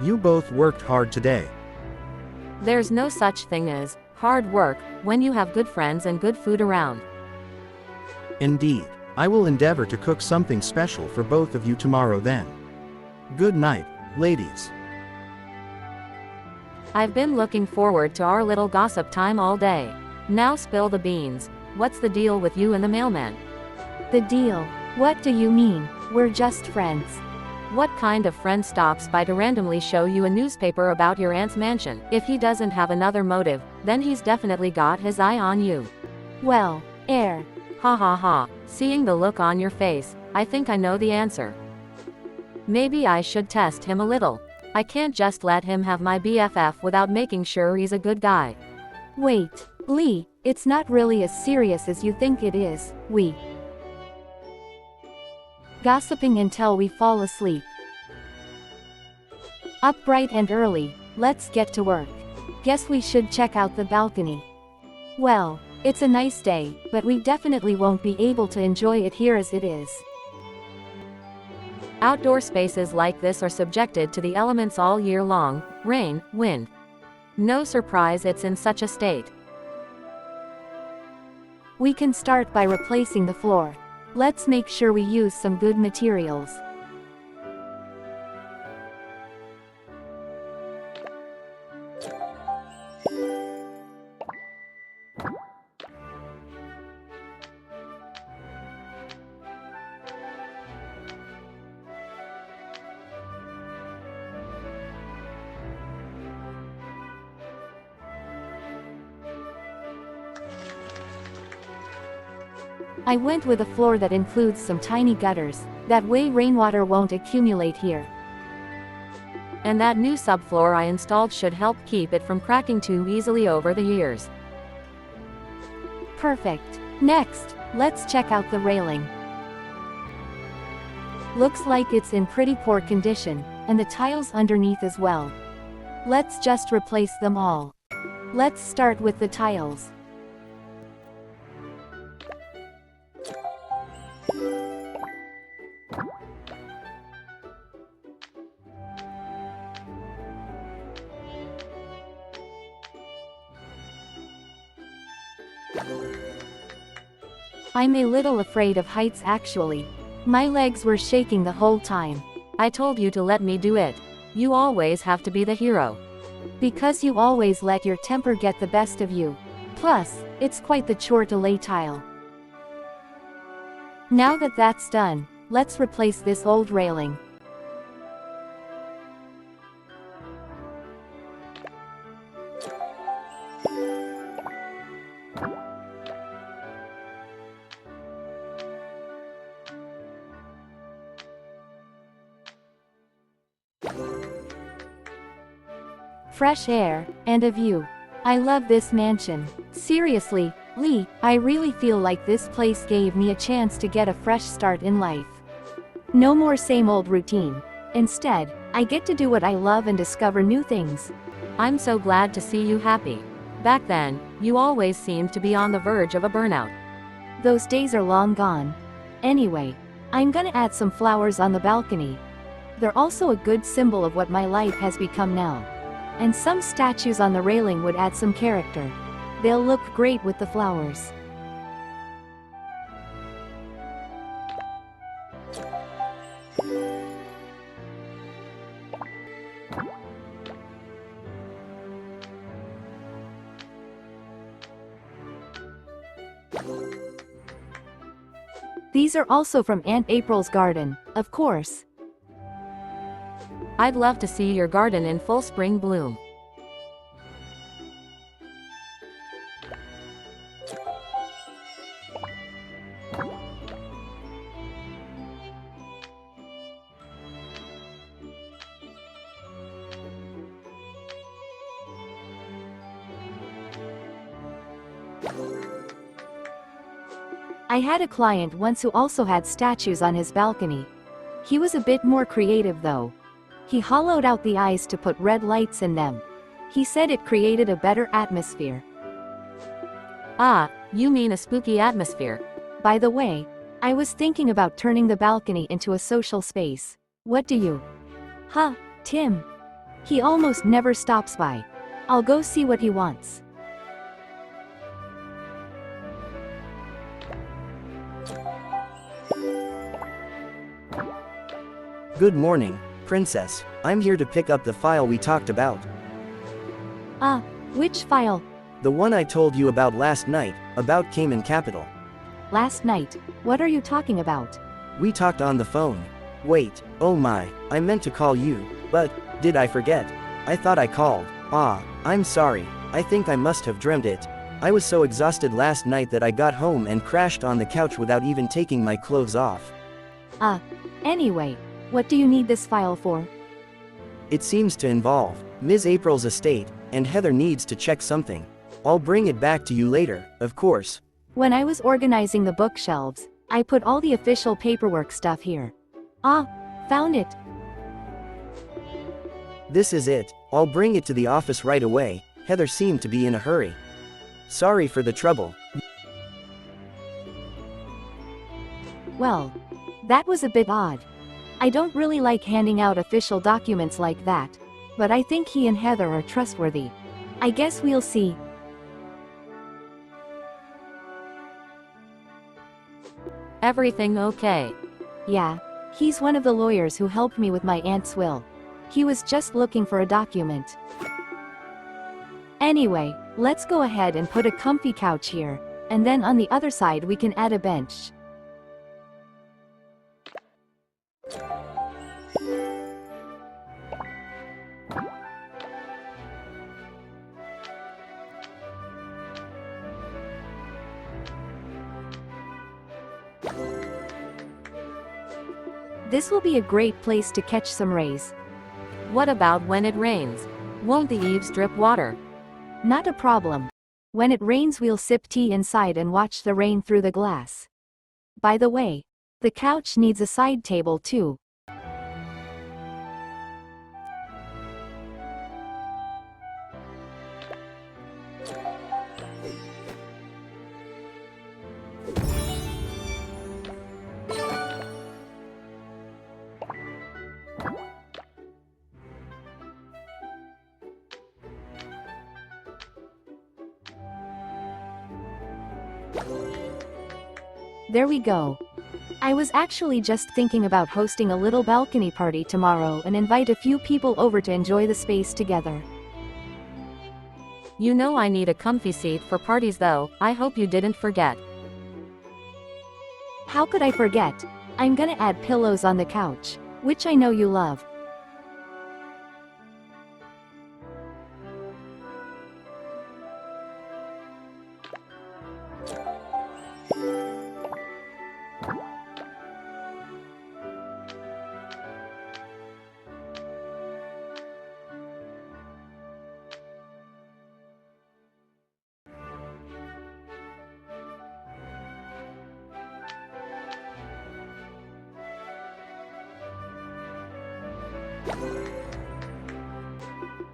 You both worked hard today. There's no such thing as hard work when you have good friends and good food around. Indeed. I will endeavor to cook something special for both of you tomorrow then. Good night, ladies. I've been looking forward to our little gossip time all day. Now spill the beans. What's the deal with you and the mailman? The deal? What do you mean? We're just friends. What kind of friend stops by to randomly show you a newspaper about your aunt's mansion? If he doesn't have another motive, then he's definitely got his eye on you. Well, air. Ha ha ha. Seeing the look on your face, I think I know the answer. Maybe I should test him a little. I can't just let him have my BFF without making sure he's a good guy. Wait, Lee, it's not really as serious as you think it is. We gossiping until we fall asleep. Up bright and early, let's get to work. Guess we should check out the balcony. Well, it's a nice day, but we definitely won't be able to enjoy it here as it is. Outdoor spaces like this are subjected to the elements all year long: rain, wind. No surprise it's in such a state. We can start by replacing the floor. Let's make sure we use some good materials. I went with a floor that includes some tiny gutters, that way rainwater won't accumulate here. And that new subfloor I installed should help keep it from cracking too easily over the years. Perfect. Next, let's check out the railing. Looks like it's in pretty poor condition, and the tiles underneath as well. Let's just replace them all. Let's start with the tiles. I'm a little afraid of heights actually. My legs were shaking the whole time. I told you to let me do it. You always have to be the hero. Because you always let your temper get the best of you. Plus, it's quite the chore to lay tile. Now that that's done, let's replace this old railing. Fresh air, and a view. I love this mansion. Seriously, Lee, I really feel like this place gave me a chance to get a fresh start in life. No more same old routine. Instead, I get to do what I love and discover new things. I'm so glad to see you happy. Back then, you always seemed to be on the verge of a burnout. Those days are long gone. Anyway, I'm gonna add some flowers on the balcony. They're also a good symbol of what my life has become now. And some statues on the railing would add some character. They'll look great with the flowers. These are also from Aunt April's garden, of course. I'd love to see your garden in full spring bloom. I had a client once who also had statues on his balcony. He was a bit more creative though. He hollowed out the eyes to put red lights in them. He said it created a better atmosphere. Ah, you mean a spooky atmosphere. By the way, I was thinking about turning the balcony into a social space. What do you? Huh, Tim. He almost never stops by. I'll go see what he wants. Good morning, Princess. I'm here to pick up the file we talked about. Ah, which file? The one I told you about last night, about Cayman Capital. Last night? What are you talking about? We talked on the phone. Wait, oh my, I meant to call you, but, did I forget? I thought I called. Ah, I'm sorry, I think I must have dreamt it. I was so exhausted last night that I got home and crashed on the couch without even taking my clothes off. Anyway, what do you need this file for? It seems to involve Ms. April's estate, and Heather needs to check something. I'll bring it back to you later, of course. When I was organizing the bookshelves, I put all the official paperwork stuff here. Ah, found it. This is it. I'll bring it to the office right away. Heather seemed to be in a hurry. Sorry for the trouble. Well, that was a bit odd. I don't really like handing out official documents like that, but I think he and Heather are trustworthy. I guess we'll see. Everything okay? Yeah, he's one of the lawyers who helped me with my aunt's will. He was just looking for a document. Anyway, let's go ahead and put a comfy couch here, and then on the other side we can add a bench. This will be a great place to catch some rays. What about when it rains? Won't the eaves drip water? Not a problem. When it rains we'll sip tea inside and watch the rain through the glass. By the way, the couch needs a side table too. There we go. I was actually just thinking about hosting a little balcony party tomorrow and invite a few people over to enjoy the space together. You know I need a comfy seat for parties though. I hope you didn't forget. How could I forget? I'm gonna add pillows on the couch, which I know you love.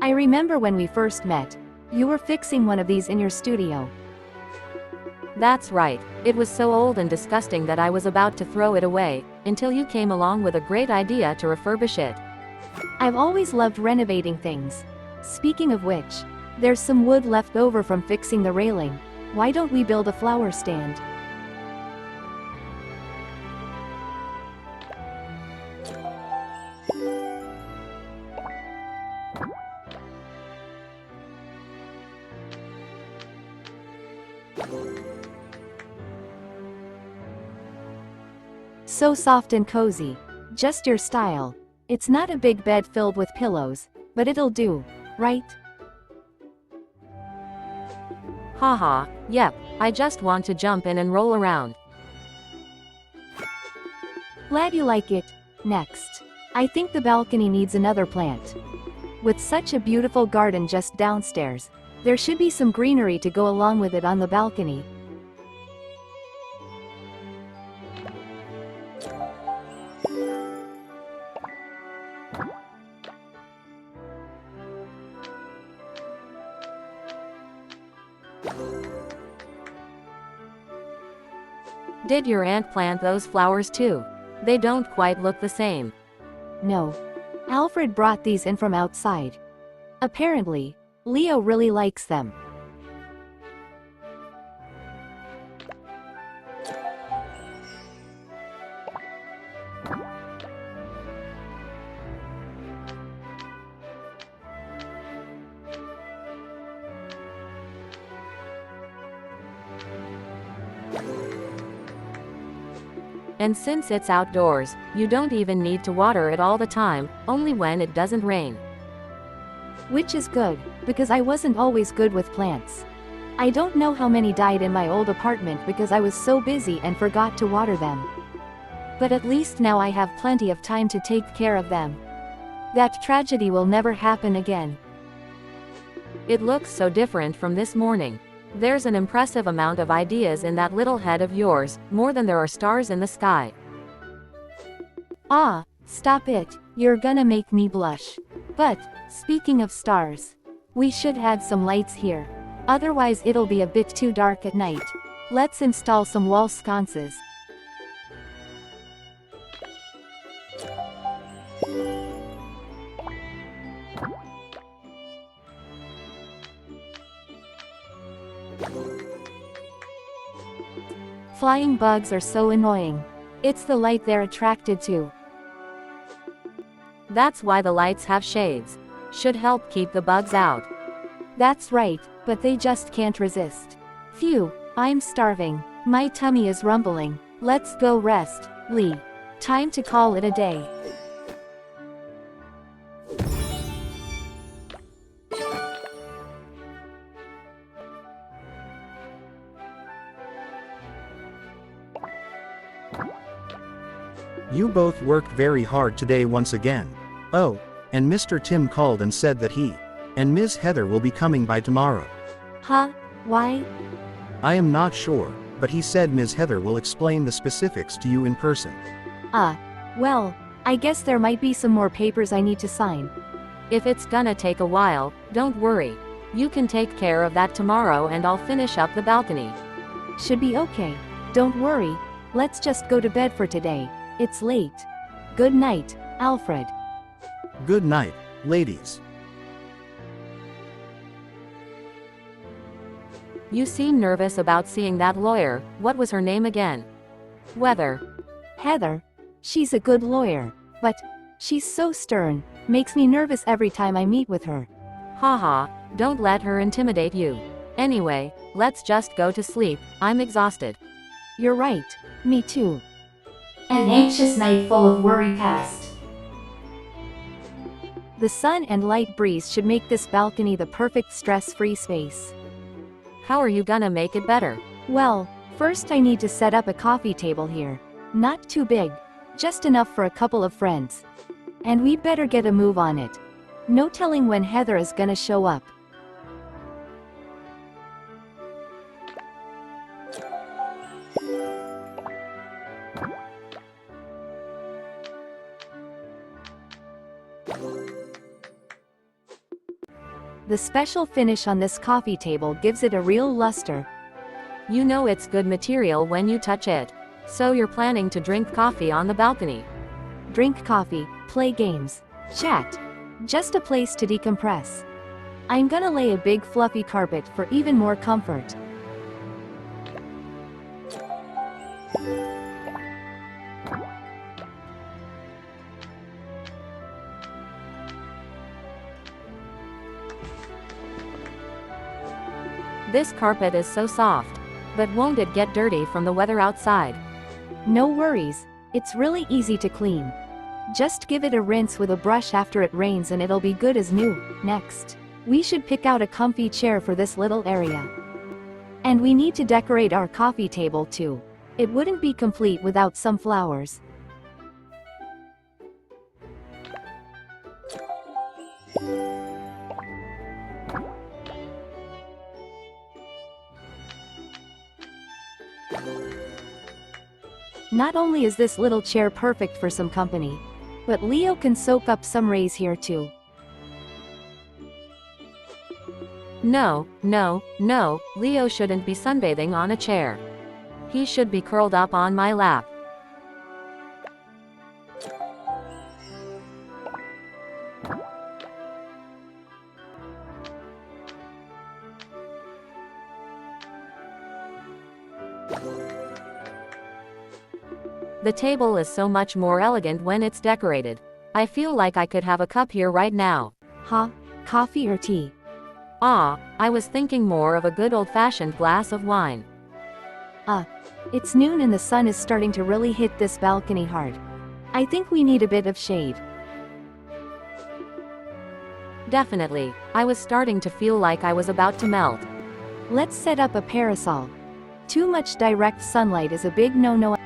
I remember when we first met. You were fixing one of these in your studio. That's right. It was so old and disgusting that I was about to throw it away, until you came along with a great idea to refurbish it. I've always loved renovating things. Speaking of which, there's some wood left over from fixing the railing. Why don't we build a flower stand? So soft and cozy. Just your style. It's not a big bed filled with pillows, but it'll do, right? Haha, yep, I just want to jump in and roll around. Glad you like it. Next, I think the balcony needs another plant. With such a beautiful garden just downstairs, there should be some greenery to go along with it on the balcony. Did your aunt plant those flowers too? They don't quite look the same. No. Alfred brought these in from outside. Apparently, Leo really likes them. And since it's outdoors, you don't even need to water it all the time, only when it doesn't rain. Which is good, because I wasn't always good with plants. I don't know how many died in my old apartment because I was so busy and forgot to water them. But at least now I have plenty of time to take care of them. That tragedy will never happen again. It looks so different from this morning. There's an impressive amount of ideas in that little head of yours, more than there are stars in the sky. Ah, stop it, you're gonna make me blush. But, speaking of stars, we should add some lights here. Otherwise it'll be a bit too dark at night. Let's install some wall sconces. Flying bugs are so annoying. It's the light they're attracted to. That's why the lights have shades. Should help keep the bugs out. That's right, but they just can't resist. Phew, I'm starving. My tummy is rumbling. Let's go rest, Lee. Time to call it a day. You both worked very hard today once again. Oh, and Mr. Tim called and said that he and Ms. Heather will be coming by tomorrow. Huh? Why? I am not sure, but he said Ms. Heather will explain the specifics to you in person. Well, I guess there might be some more papers I need to sign. If it's gonna take a while, don't worry. You can take care of that tomorrow and I'll finish up the balcony. Should be okay. Don't worry. Let's just go to bed for today. It's late. Good night, Alfred. Good night, ladies. You seem nervous about seeing that lawyer. What was her name again? Heather. She's a good lawyer, but she's so stern, makes me nervous every time I meet with her. Haha, don't let her intimidate you. Anyway, let's just go to sleep. I'm exhausted. You're right. Me too. An anxious night full of worry passed. The sun and light breeze should make this balcony the perfect stress-free space. How are you gonna make it better? Well, first I need to set up a coffee table here. Not too big, just enough for a couple of friends. And we'd better get a move on it. No telling when Heather is gonna show up. The special finish on this coffee table gives it a real luster. You know it's good material when you touch it. So you're planning to drink coffee on the balcony. Drink coffee, play games, chat. Just a place to decompress. I'm gonna lay a big fluffy carpet for even more comfort. This carpet is so soft. But won't it get dirty from the weather outside? No worries, it's really easy to clean. Just give it a rinse with a brush after it rains and it'll be good as new. Next, we should pick out a comfy chair for this little area. And we need to decorate our coffee table too. It wouldn't be complete without some flowers. Not only is this little chair perfect for some company, but Leo can soak up some rays here too. No, Leo shouldn't be sunbathing on a chair. He should be curled up on my lap. The table is so much more elegant when it's decorated. I feel like I could have a cup here right now. Huh? Coffee or tea? I was thinking more of a good old-fashioned glass of wine. It's noon and the sun is starting to really hit this balcony hard. I think we need a bit of shade. Definitely. I was starting to feel like I was about to melt. Let's set up a parasol. Too much direct sunlight is a big no-no.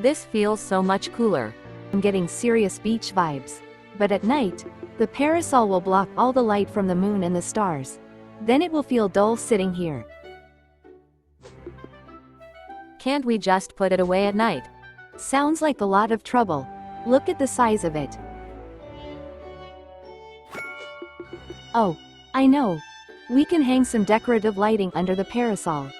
This feels so much cooler. I'm getting serious beach vibes. But at night, the parasol will block all the light from the moon and the stars. Then it will feel dull sitting here. Can't we just put it away at night? Sounds like a lot of trouble. Look at the size of it. Oh, I know. We can hang some decorative lighting under the parasol.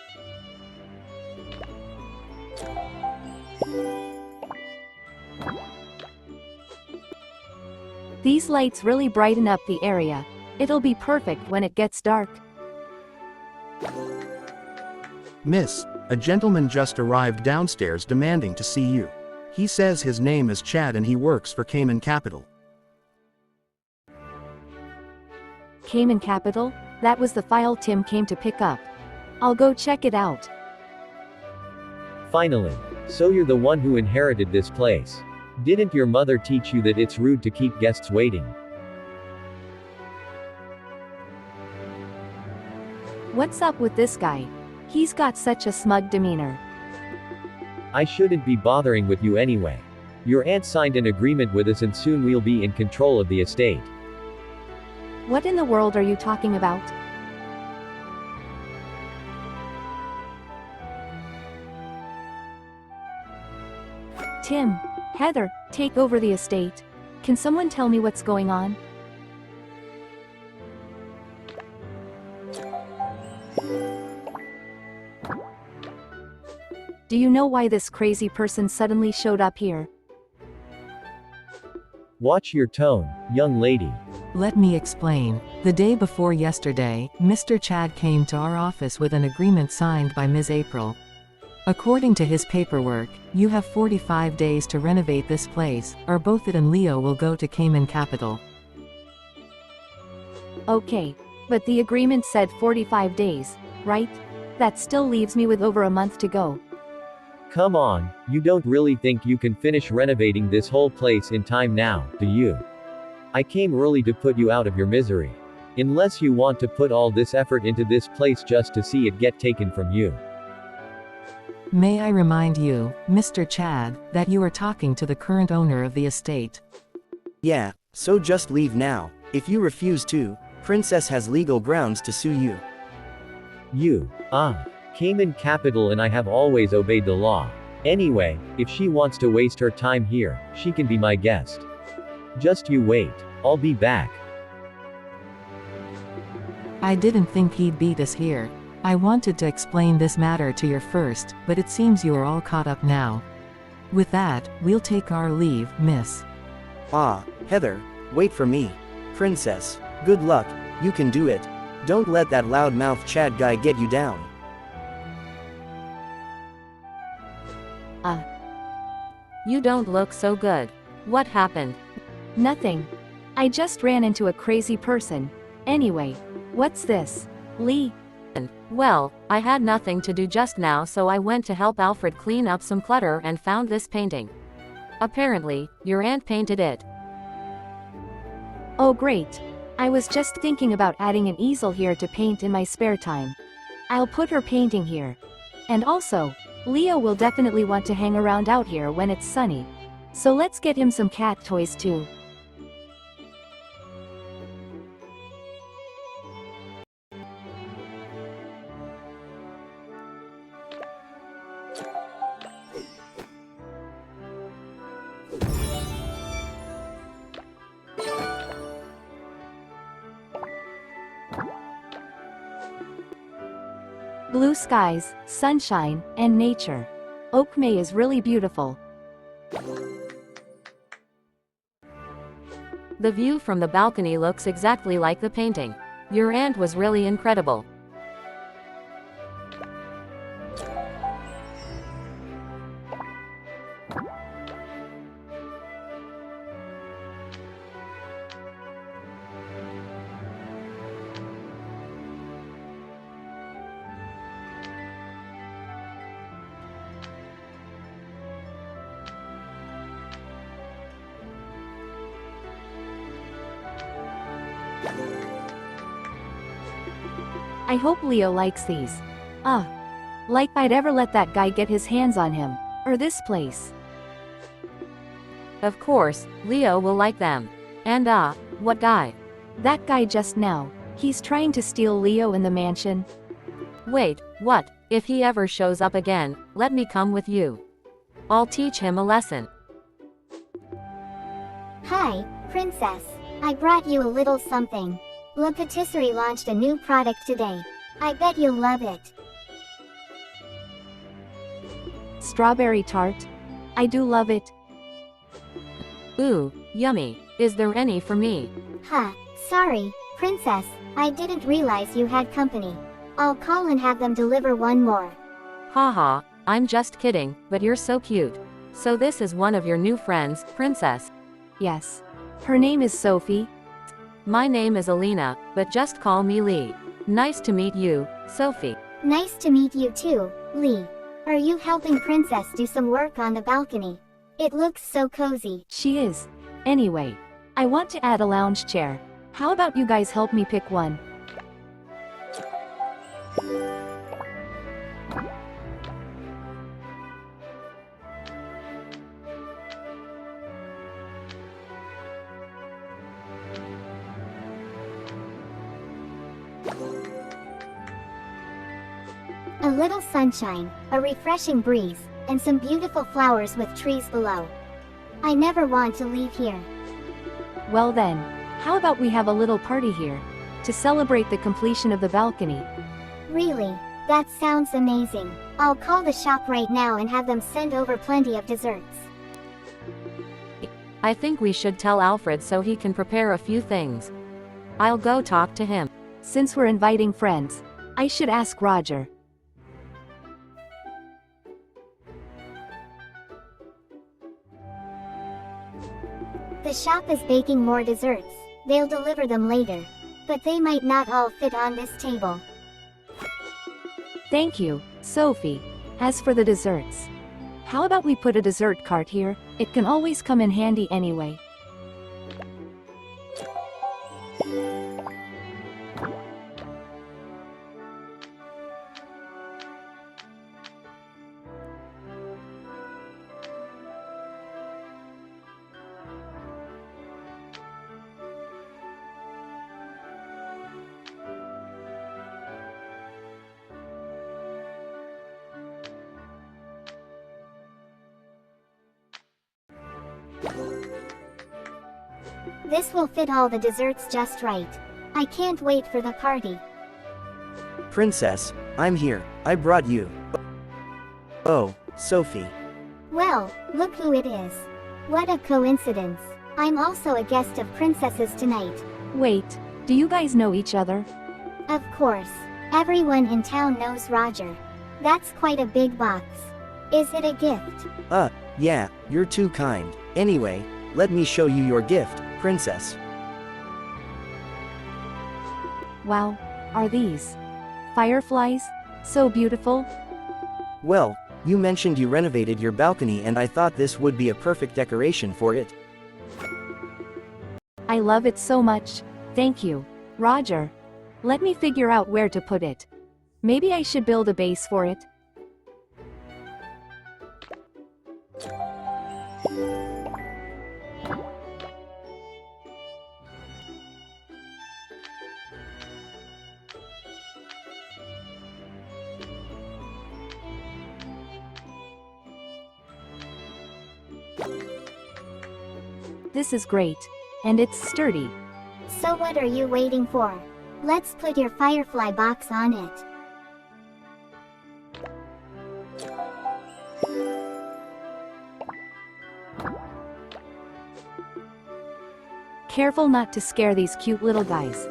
These lights really brighten up the area. It'll be perfect when it gets dark. Miss, a gentleman just arrived downstairs demanding to see you. He says his name is Chad and he works for Cayman Capital. Cayman Capital? That was the file Tim came to pick up. I'll go check it out. Finally. So you're the one who inherited this place. Didn't your mother teach you that it's rude to keep guests waiting? What's up with this guy? He's got such a smug demeanor. I shouldn't be bothering with you anyway. Your aunt signed an agreement with us and soon we'll be in control of the estate. What in the world are you talking about? Tim, Heather, take over the estate. Can someone tell me what's going on? Do you know why this crazy person suddenly showed up here? Watch your tone, young lady. Let me explain. The day before yesterday, Mr. Chad came to our office with an agreement signed by Ms. April. According to his paperwork, you have 45 days to renovate this place, or both it and Leo will go to Cayman Capital. Okay, but the agreement said 45 days, right? That still leaves me with over a month to go. Come on, you don't really think you can finish renovating this whole place in time now, do you? I came early to put you out of your misery. Unless you want to put all this effort into this place just to see it get taken from you. May I remind you, Mr. Chad, that you are talking to the current owner of the estate. Yeah, so just leave now. If you refuse to, Princess has legal grounds to sue you. You, Cayman Capital and I have always obeyed the law. Anyway, if she wants to waste her time here, she can be my guest. Just you wait. I'll be back. I didn't think he'd beat us here. I wanted to explain this matter to you first, but it seems you are all caught up now. With that, we'll take our leave, miss. Heather, wait for me. Princess, good luck, you can do it. Don't let that loudmouth Chad guy get you down. You don't look so good. What happened? Nothing. I just ran into a crazy person. Anyway, what's this? Lee? Well, I had nothing to do just now, so I went to help Alfred clean up some clutter and found this painting. Apparently, your aunt painted it. Oh great. I was just thinking about adding an easel here to paint in my spare time. I'll put her painting here. And also, Leo will definitely want to hang around out here when it's sunny. So let's get him some cat toys too. Blue skies, sunshine, and nature. Oak May is really beautiful. The view from the balcony looks exactly like the painting. Your aunt was really incredible. I hope Leo likes these. Like I'd ever let that guy get his hands on him. Or this place. Of course, Leo will like them. And what guy? That guy just now. He's trying to steal Leo in the mansion. Wait, what? If he ever shows up again, let me come with you. I'll teach him a lesson. Hi, Princess. I brought you a little something. La Patisserie launched a new product today. I bet you'll love it. Strawberry tart. I do love it. Ooh, yummy. Is there any for me? Sorry, Princess. I didn't realize you had company. I'll call and have them deliver one more. Haha, I'm just kidding, but you're so cute. So this is one of your new friends, Princess. Yes. Her name is Sophie. My name is Alina, but just call me Lee. Nice to meet you, Sophie. Nice to meet you too, Lee. Are you helping Princess do some work on the balcony? It looks so cozy. She is. Anyway, I want to add a lounge chair. How about you guys help me pick one? A little sunshine, a refreshing breeze, and some beautiful flowers with trees below. I never want to leave here. Well then, how about we have a little party here? To celebrate the completion of the balcony. Really? That sounds amazing. I'll call the shop right now and have them send over plenty of desserts. I think we should tell Alfred so he can prepare a few things. I'll go talk to him. Since we're inviting friends, I should ask Roger. The shop is baking more desserts. They'll deliver them later. But they might not all fit on this table. Thank you, Sophie. As for the desserts, how about we put a dessert cart here? It can always come in handy anyway. This will fit all the desserts just right. I can't wait for the party. Princess, I'm here. I brought you. Oh, Sophie. Well, look who it is. What a coincidence. I'm also a guest of Princess's tonight. Wait, do you guys know each other? Of course. Everyone in town knows Roger. That's quite a big box. Is it a gift? Yeah, you're too kind. Anyway, let me show you your gift, Princess. Wow, are these fireflies? So beautiful. Well, you mentioned you renovated your balcony and I thought this would be a perfect decoration for it. I love it so much. Thank you, Roger. Let me figure out where to put it. Maybe I should build a base for it. This is great. And it's sturdy. So what are you waiting for? Let's put your firefly box on it. Careful not to scare these cute little guys.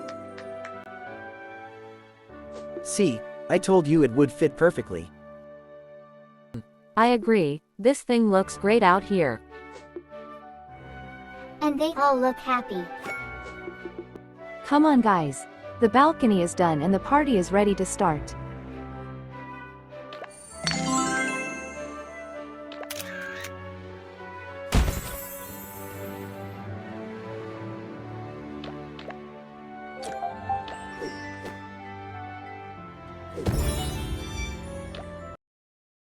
See, I told you it would fit perfectly. I agree, this thing looks great out here. And they all look happy. Come on guys. The balcony is done and the party is ready to start.